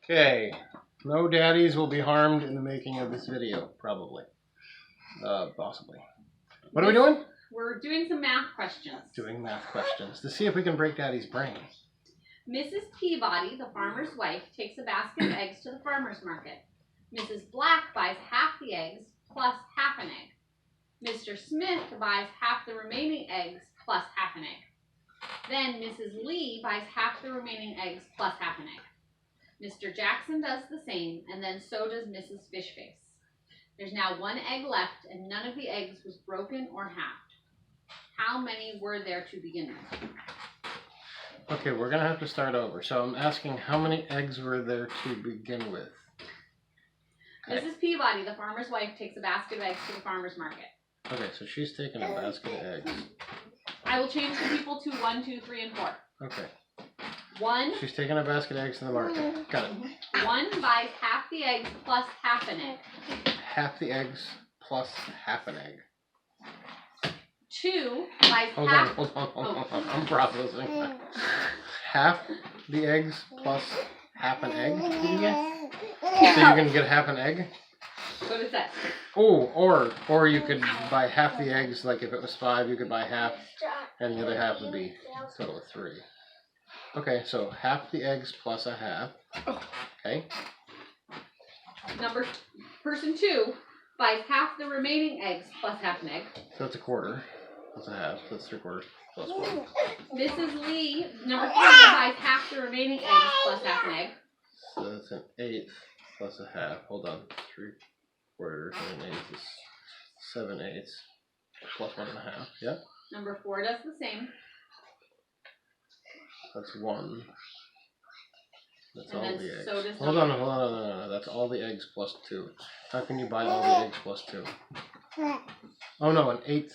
Okay, no daddies will be harmed in the making of this video, probably. Possibly. What are we doing? We're doing some math questions. Doing math questions to see if we can break Daddy's brain. Mrs. Peabody, the farmer's wife, takes a basket of eggs to the farmer's market. Mrs. Black buys half the eggs plus half an egg. Mr. Smith buys half the remaining eggs plus half an egg. Then Mrs. Lee buys half the remaining eggs plus half an egg. Mr. Jackson does the same, and then so does Mrs. Fishface. There's now one egg left, and none of the eggs was broken or halved. How many were there to begin with? Okay, we're going to have to start over. So I'm asking how many eggs were there to begin with? Okay. Mrs. Peabody, the farmer's wife, takes a basket of eggs to the farmer's market. Okay, so she's taking a basket of eggs. I will change the people to 1, 2, 3, and 4. Okay. 1. She's taking a basket of eggs to the market. Got it. 1 buys half the eggs plus half an egg. Half the eggs plus half an egg. 2 buys Hold half... on. I'm processing. Half the eggs plus half an egg, did you get? So you can get half an egg? What is that? Oh, or you could buy half the eggs, like if it was 5, you could buy half, and the other half would be a total of 3. Okay, so half the eggs plus a half. Okay. Person 2 buys half the remaining eggs plus half an egg. So that's a quarter. That's a half. That's 3/4 plus 1. Mrs. Lee, number 3, buys half the remaining eggs plus half an egg. So that's an 1/8 plus a half. Hold on. 3/4 and an 1/8 is 7/8 plus 1.5. Yeah. Number 4 does the same. That's 1. That's And all then the eggs. so does Hold on. No. That's all the eggs plus 2. How can you buy all the eggs plus 2? Oh no, an 1/8.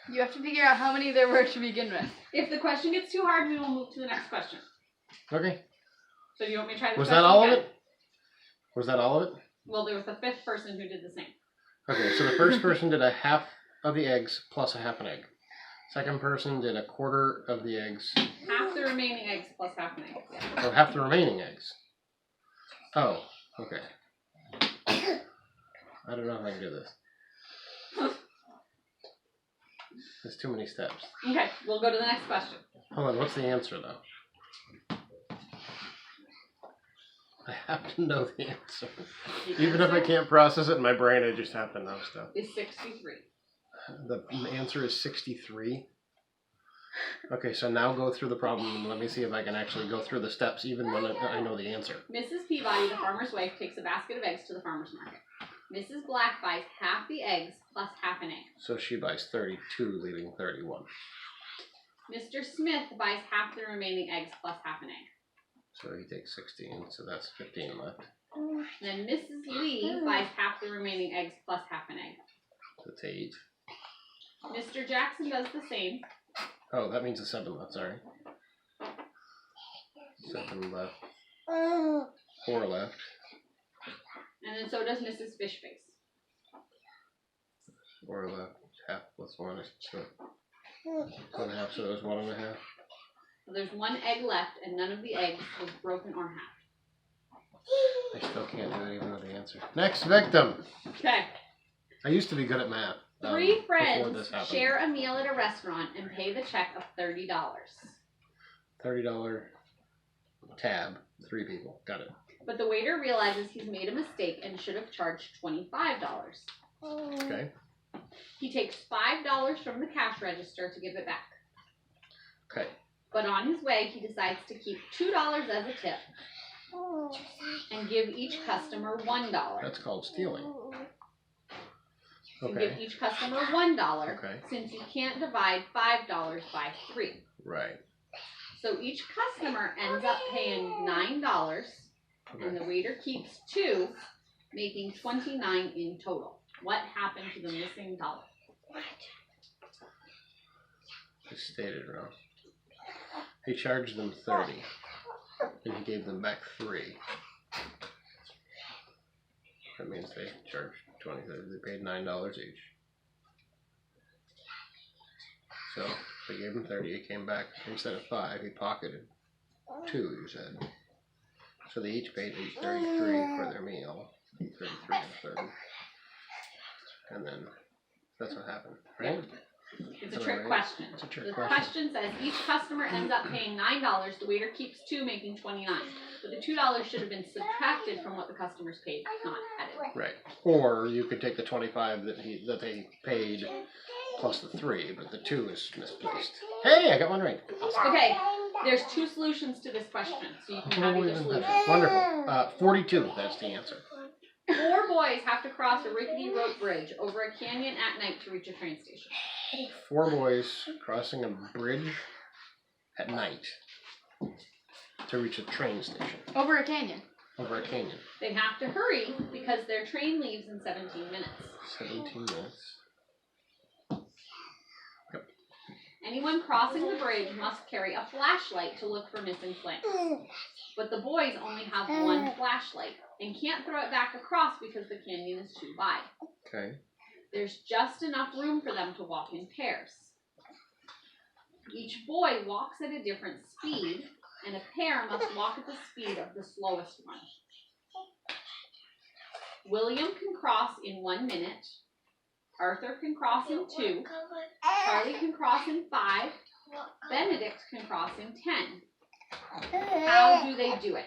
You have to figure out how many there were to begin with. If the question gets too hard, we will move to the next question. Okay. So do you want me to try this Was question that all again? of it? Was that all of it? Well, there was the 5th person who did the same. Okay, so the first person did a half of the eggs plus a half an egg. Second person did a quarter of the eggs. Half the remaining eggs plus half an egg. Yeah. Oh, half the remaining eggs. Oh, okay. I don't know if I can do this. There's too many steps. Okay, we'll go to the next question. Hold on, what's the answer though? I have to know the answer. Even if I can't process it in my brain, I just have to know stuff. Is 63. The answer is 63. Okay, so now go through the problem and let me see if I can actually go through the steps even when I know the answer. Mrs. Peabody, the farmer's wife, takes a basket of eggs to the farmer's market. Mrs. Black buys half the eggs plus half an egg. So she buys 32, leaving 31. Mr. Smith buys half the remaining eggs plus half an egg. So he takes 16, so that's 15 left. Then Mrs. Lee buys half the remaining eggs plus half an egg. That's 8. Mr. Jackson does the same. Oh, that means a 7 left, sorry. 7 left. 4 left. And then so does Mrs. Fishface. 4 left. Half plus 1 is 2. 2.5, so it was 1.5. So there's 1 egg left, and none of the eggs was broken or halved. I still can't do it even with the answer. Next victim. Okay. I used to be good at math. 3 friends share a meal at a restaurant and pay the check of $30. $30 tab. 3 people. Got it. But the waiter realizes he's made a mistake and should have charged $25. Okay. He takes $5 from the cash register to give it back. Okay. But on his way, he decides to keep $2 as a tip and give each customer $1. That's called stealing. And Okay. give each customer $1 Okay. since you can't divide $5 by 3. Right. So each customer ends up paying $9, and the waiter keeps 2, making $29 in total. What happened to the missing dollar? I stated wrong. He charged them 30, and he gave them back 3. That means they charged 20. They paid $9 each. So they gave him 30. He came back instead of 5. He pocketed 2. You said. So they each paid $8.33 for their meal. $8.33 and a third. And then that's what happened, right? It's a trick question. It's a trick The question. question says each customer ends up paying $9. The waiter keeps 2, making $29. But the $2 should have been subtracted from what the customers paid, not added. Right. Or you could take the 25 that they paid plus the 3, but the 2 is misplaced. Hey, I got one right. Awesome. Okay, there's 2 solutions to this question, so you can have either solution. Wonderful. 42, that's the answer. 4 boys have to cross a rickety rope bridge over a canyon at night to reach a train station. 4 boys crossing a bridge at night to reach a train station. Over a canyon. Over a canyon. They have to hurry because their train leaves in 17 minutes. 17 minutes. Anyone crossing the bridge must carry a flashlight to look for missing flames. But the boys only have 1 flashlight and can't throw it back across because the canyon is too wide. Okay. There's just enough room for them to walk in pairs. Each boy walks at a different speed, and a pair must walk at the speed of the slowest one. William can cross in 1 minute. Arthur can cross in 2. Charlie can cross in 5. Benedict can cross in 10. How do they do it?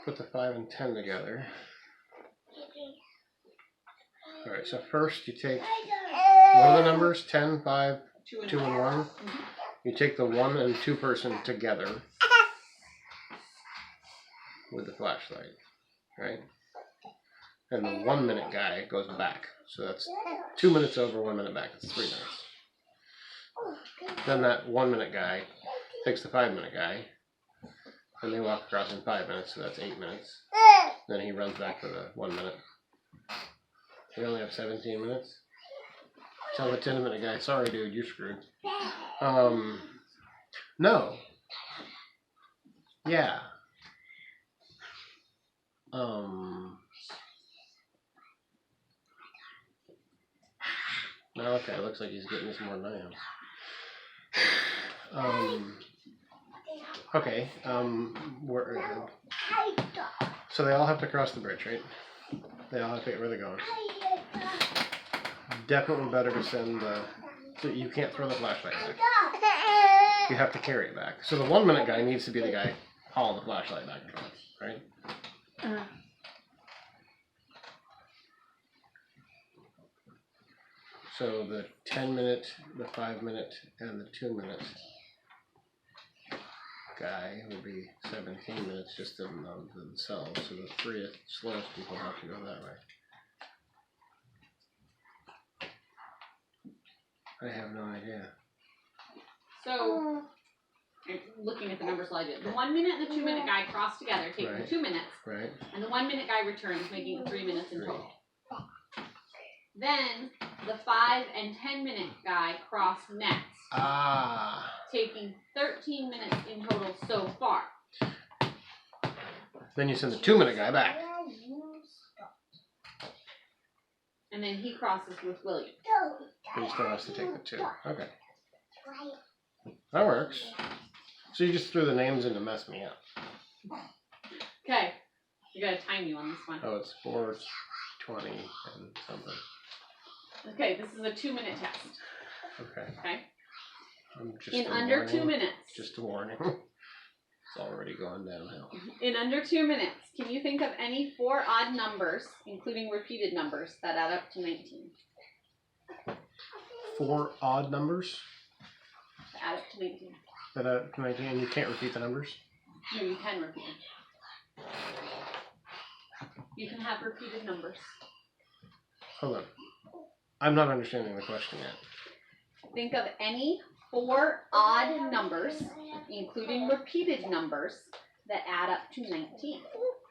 Put the 5 and 10 together. Alright, so first you take one of the numbers, 10, 5, 2 and 1. Mm-hmm. You take the 1 and 2 person together with the flashlight, right? And the 1 minute guy goes back. So that's 2 minutes over, 1 minute back. That's 3 minutes. Then that 1 minute guy takes the 5 minute guy, and they walk across in 5 minutes, so that's 8 minutes. Then he runs back for the 1 minute. We only have 17 minutes. Tell the 10 minute guy, sorry dude, you're screwed. No. Yeah. No, okay, it looks like he's getting this more than I am. Okay, so they all have to cross the bridge, right? They all have to get where they're going. Definitely better to send so you can't throw the flashlight back. You have to carry it back. So the 1 minute guy needs to be the guy hauling the flashlight back and forth, right? So the 10 minute, the 5 minute, and the 2 minute guy would be 17 minutes just themselves. So the 3 slowest people have to go that way. I have no idea. So, looking at the numbers I did, the 1 minute and the 2 minute guy cross together, taking Right. 2 minutes, Right? and the 1 minute guy returns, making it 3 minutes in total. Then the 5 and 10 minute guy cross next, taking 13 minutes in total so far. Then you send the 2 minute guy back. And then he crosses with William. But he still has to take the 2. Okay. That works. So you just threw the names in to mess me up. Okay, you gotta time you on this one. Oh, it's 4:20 and something. Okay, this is a 2 minute test. Okay. Okay. Just In a under warning. 2 minutes. Just a warning. It's already going downhill. In under 2 minutes, can you think of any 4 odd numbers, including repeated numbers, that add up to 19? 4 odd numbers That add up to 19. that add up to 19, and you can't repeat the numbers? No, you can repeat them. You can have repeated numbers. Hold on. I'm not understanding the question yet. Think of any 4 odd numbers, including repeated numbers, that add up to 19.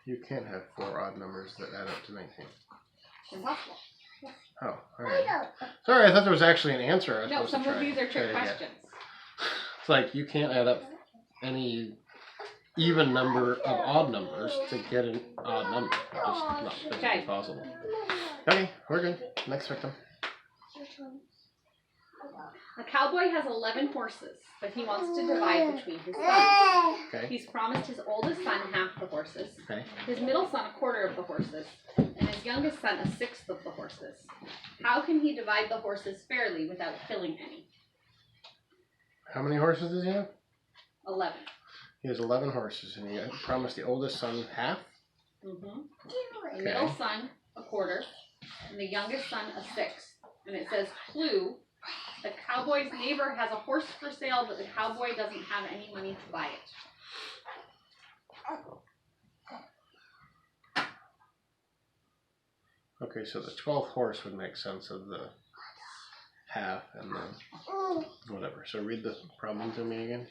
You can't have 4 odd numbers that add up to 19. Impossible. Oh, alright. Sorry, I thought there was actually an answer. No, some of these are trick questions. It's like you can't add up any even number of odd numbers to get an odd number. It's just not physically possible. Okay, we're good. Next victim. A cowboy has 11 horses, but he wants to divide between his sons. Okay. He's promised his oldest son half the horses, Okay. his middle son a quarter of the horses, and his youngest son a sixth of the horses. How can he divide the horses fairly without killing any? How many horses does he have? 11. He has 11 horses, and he promised the oldest son half? Mm-hmm. Okay. The middle son a quarter, and the youngest son a sixth. And it says, clue, the cowboy's neighbor has a horse for sale, but the cowboy doesn't have any money to buy it. Okay, so the 12th horse would make sense of the half and the whatever. So read the problem to me again.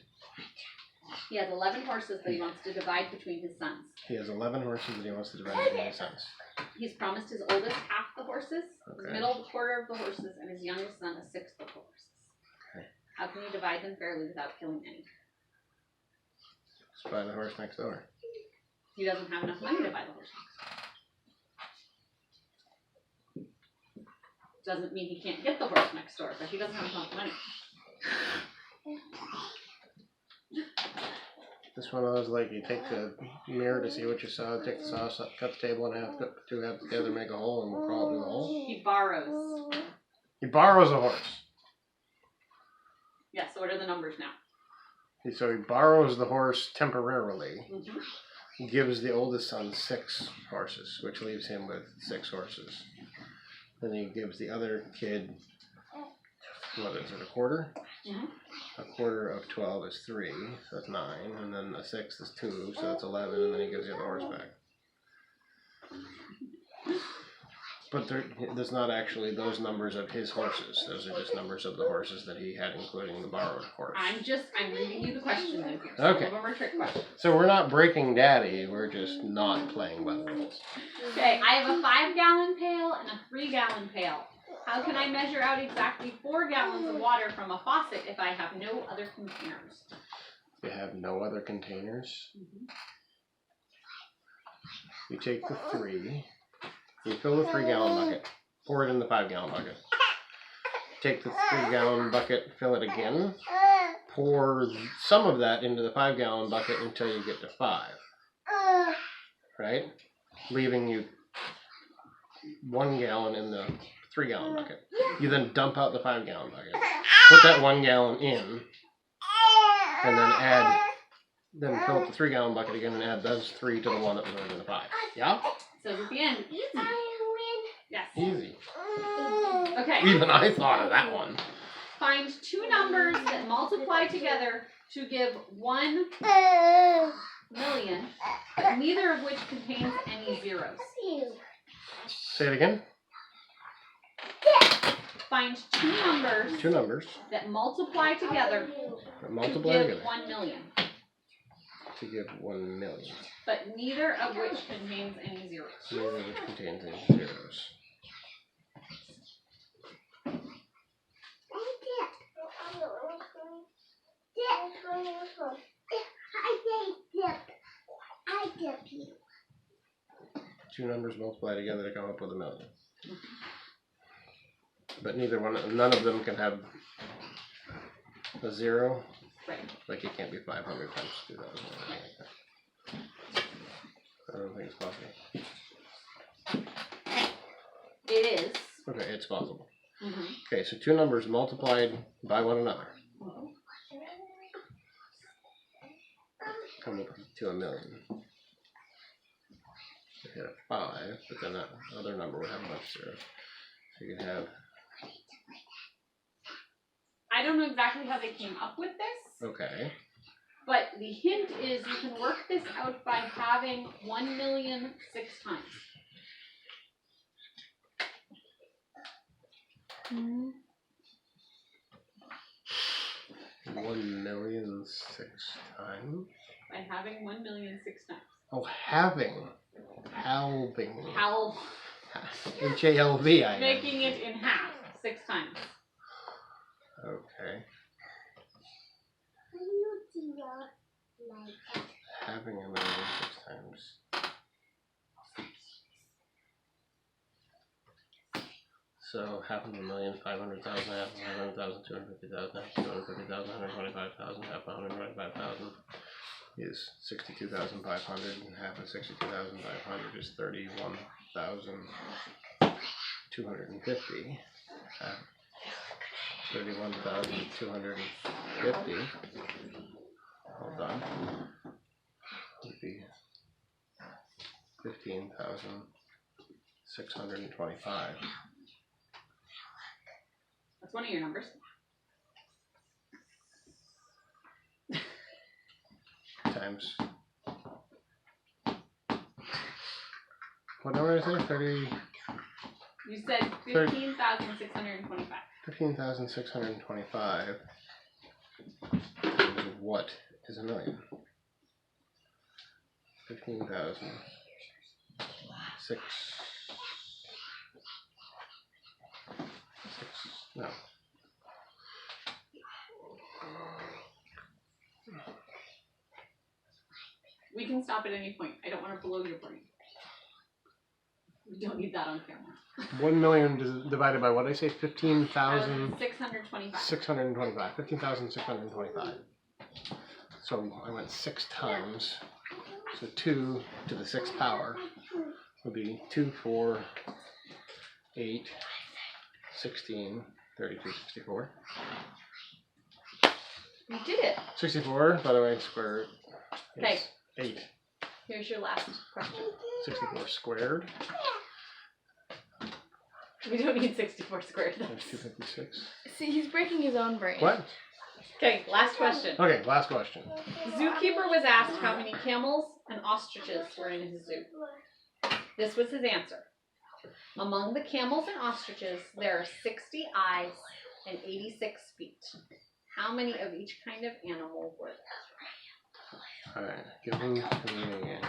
He has 11 horses that he wants to divide between his sons. He has 11 horses that he wants to divide between his sons. He's promised his oldest half the horses, Okay. his middle a quarter of the horses, and his youngest son a sixth of the horses. Okay. How can you divide them fairly without killing any? Just buy the horse next door. He doesn't have enough money to buy the horse next door. Doesn't mean he can't get the horse next door, but he doesn't have enough money. This one of those, like, you take the mirror to see what you saw, take the saw, cut the table in half, put two halves together, make a hole, and crawl through the hole. He borrows. He borrows a horse. Yeah, so what are the numbers now? So he borrows the horse temporarily. Mm-hmm. He gives the oldest son 6 horses, which leaves him with 6 horses. Then he gives the other kid, what is it, a quarter? Mm-hmm. A quarter of 12 is 3, so that's 9. And then a sixth is 2, so that's 11. And then he gives the other horse back. But there's not actually those numbers of his horses. Those are just numbers of the horses that he had, including the borrowed horse. I'm reading you the question then. Okay. Some of them are trick questions. So we're not breaking daddy, we're just not playing by the rules. Okay, I have a 5-gallon pail and a 3-gallon pail. How can I measure out exactly 4 gallons of water from a faucet if I have no other containers? You have no other containers. Mm-hmm. You take the 3. You fill the 3-gallon bucket. Pour it in the 5-gallon bucket. Take the 3-gallon bucket, fill it again. Pour some of that into the 5-gallon bucket until you get to 5. Right? Leaving you 1 gallon in the 3-gallon bucket. You then dump out the 5-gallon bucket. Put that 1 gallon in. And then fill up the 3-gallon bucket again and add those 3 to the one that was already in the 5. Yeah? So at the end, easy. Yes. Easy. Okay. Even I thought of that one. Find 2 numbers that multiply together to give 1 million, neither of which contains any zeros. Say it again. Find 2 numbers 2 numbers that multiply together that to multiply give together 1 million, to give 1 million. but neither of which contains any zeros. Neither of which contains any zeros. Two numbers multiply together to come up with 1 million. But none of them can have a 0. Right. Like it can't be 500 times 2,000 or anything like that. I don't think it's possible. It is. Okay, it's possible. Mm-hmm. Okay, so 2 numbers multiplied by one another come up to 1 million. You hit a 5, but then that other number would have a bunch of zeros. So you could have. I don't know exactly how they came up with this, Okay. but the hint is you can work this out by having 1 million 6 times. Mm-hmm. 1 million 6 times. By having 1 million 6 times. Oh, halving. Halving. Halv. H-A-L-V, I Making it in half 6 times. Okay. Having 1 million 6 times. So half of 1,000,000, 500,000, half of 500,000, 250,000, half of 250,000, 125,000, half of 125,000, is 62,500, and half of 62,500 is 31,250. 31,250. Hold on. Would be 15,625. That's one of your numbers. Times. What number is it? 30. You said 15,625. 15,625 times what is a million? 15,000. No. We can stop at any point. I don't want to blow your brain. We don't need that on camera. 1 million divided by what did I say? 15,000. 625. 625. 15,625. So I went 6 times. So 2 to the 6th power would be 2, 4, 8, 16, 32, 64. You did it. 64, by the way, square root. Okay. 8. Here's your last question. 64 squared. We don't need 64 squared. That's 256. See, he's breaking his own brain. What? Okay, last question. Okay, last question. Zookeeper was asked how many camels and ostriches were in his zoo. This was his answer. Among the camels and ostriches, there are 60 eyes and 86 feet. How many of each kind of animal were there? Alright, give me again.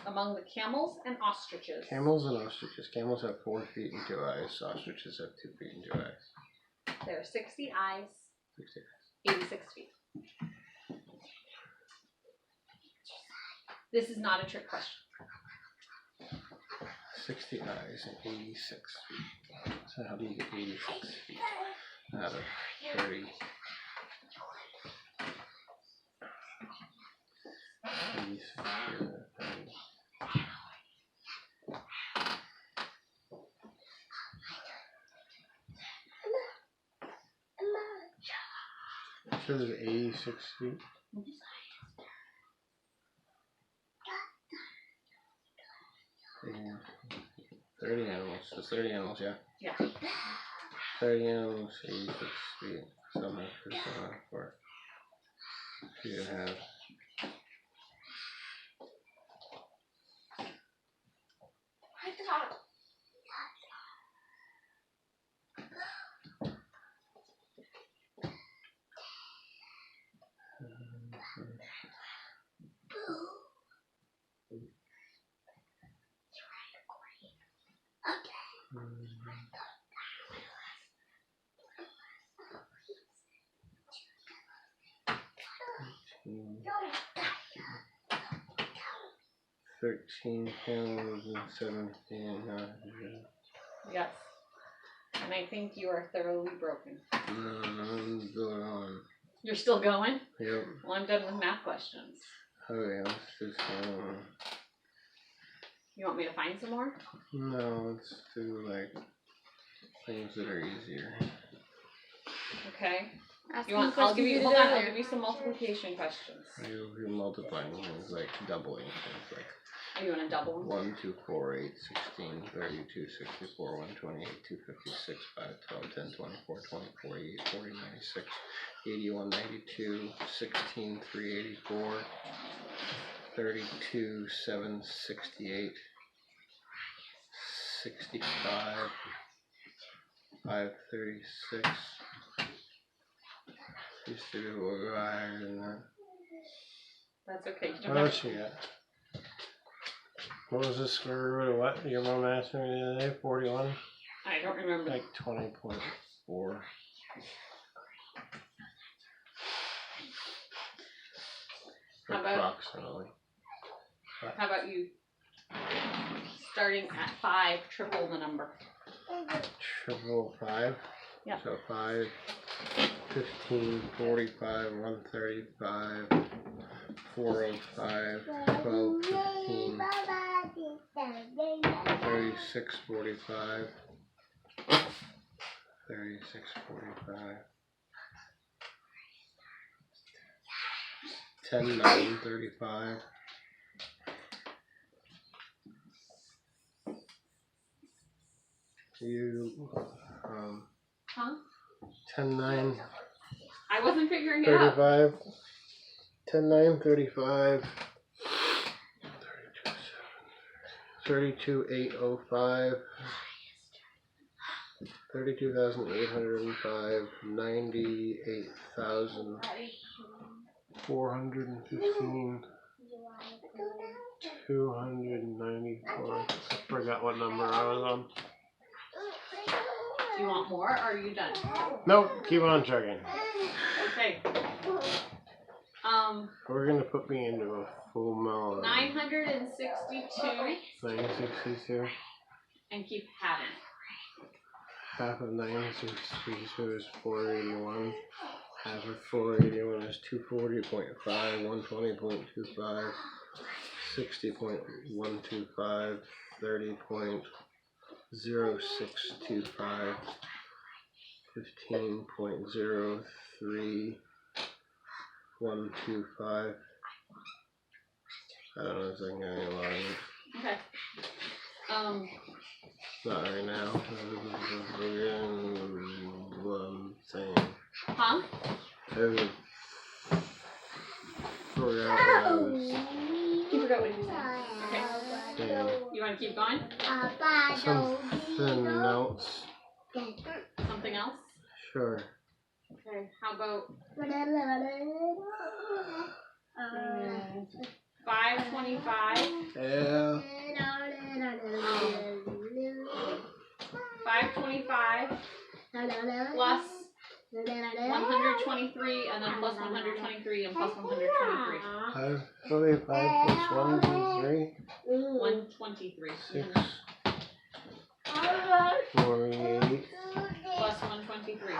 Among the camels and ostriches. Camels and ostriches. Camels have 4 feet and 2 eyes. Ostriches have 2 feet and 2 eyes. There are 60 eyes, 60 eyes. 86 feet. This is not a trick question. 60 eyes and 86 feet. So how do you get 86 feet out of 30? 86 feet out of 30. So there's 86 feet. 30 animals. That's 30 animals, yeah? Yeah. 30 animals, 86 feet. So much for 2.5. Mm. 13 camels and 17. Yes. And I think you are thoroughly broken. I'm going on. You're still going? Yep. Well, I'm done with math questions. Okay, let's just You want me to find some more? no, let's do like things that are easier. Okay. Ask You him want? questions I'll give you. did Hold on. I'll earlier. give you some multiplication questions. You're multiplying things like doubling things like Oh, you want to double them? 1, 2, 4, 8, 16, 32, 64, 128, 256, 5, 12, 10, 24, 24, 88, 40, 96, 81, 92, 16, 384, 32, 7, 68, 65, 5, 36. Used to be a little higher than that. That's okay. You What don't have else you got? What was the square root of what your mom asked me the other day? 41? I don't remember. Like 20.4. How about- Approximately. How about you? Starting at 5, triple the number. Triple 5? Yeah. So 5 15, 45, 135, 405, 12, 15, 36, 45, 36, 45, 10, 9, 35. You, Huh? 10, 9, I wasn't figuring it out. 35, 10, 9, 35, 32, 805, 32,805, 98,415, 294. I forgot what number I was on. Do you want more, or are you done? Nope, keep on checking. Okay. We're gonna put me into a full melon. 962, 962. and keep having it. Half of 962 is 481. Half of 481 is 240.5, 120.25, 60.125, 30.0625, 15.03125. I don't know if I can get any longer. Okay. Not right now. Saying. Huh? I forgot what I was You forgot what you said. Okay. saying. You want to keep going? Something else. Something else? Sure. Okay. How about 525? Yeah. 525 plus 123, and then plus 123, and plus 123. 525 plus 123. 123. 6. 48. Plus 123.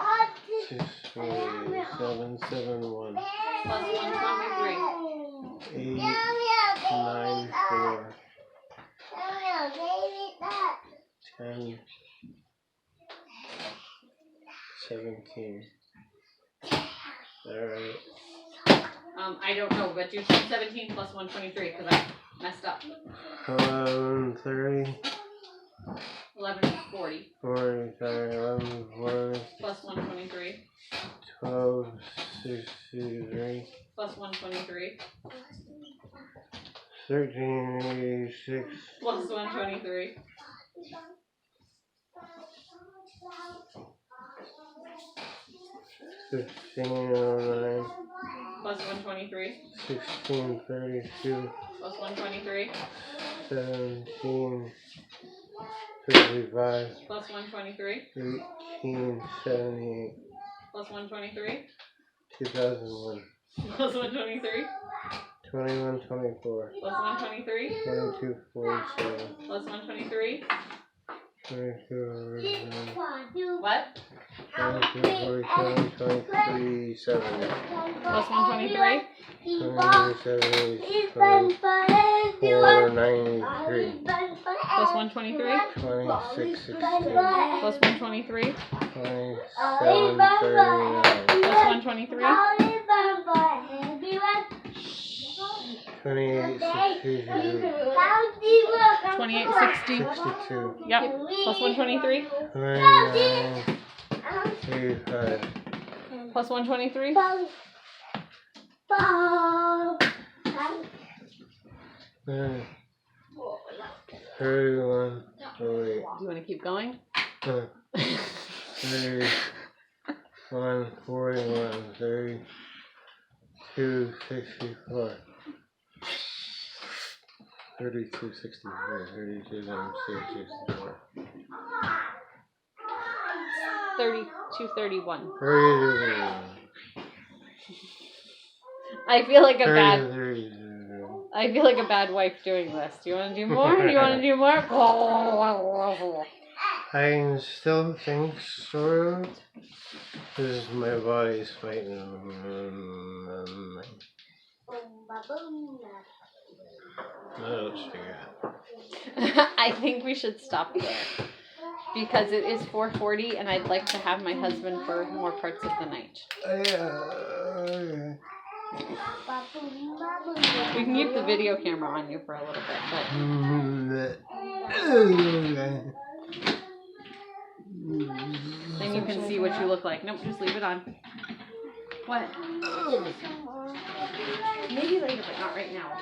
6, 48, 7, 7, 1. Plus 123. 8, 9, 4. 10, 17. Alright. I don't know, but you said 17 plus 123 because I messed up. 11, 30. 1140. 40, sorry, 11, 40. Plus 123. 12, 63. Plus 123. 13, 86. Plus 123. 1509. Plus 123. 1632. Plus 123. 1755. Plus 123. 1878. Plus 123. 2001. Plus 123. 2124. Plus 123. 2247. Plus 123. 2247. What? 2247. 2370. Plus 123. 2370. 493. Plus 123. 2616. Plus 123. 2739. Plus 123. 2862. 2860. 62. Yep. Plus 123. 2935. Plus 123. 31. Oh wait. Do you want to keep going? 31, 41, 32, 64. 32, 64, 32, 64. 3231. 32, I feel like a bad. 33. I feel like a bad wife doing this. Do you want to do more? Do you want to do more? I can still think sort of. This is my body's fighting. Let's figure it. I think we should stop there because it is 4:40 and I'd like to have my husband for more parts of the night. We can keep the video camera on you for a little bit, but then you can see what you look like. Nope, just leave it on. What? Maybe later, but not right now.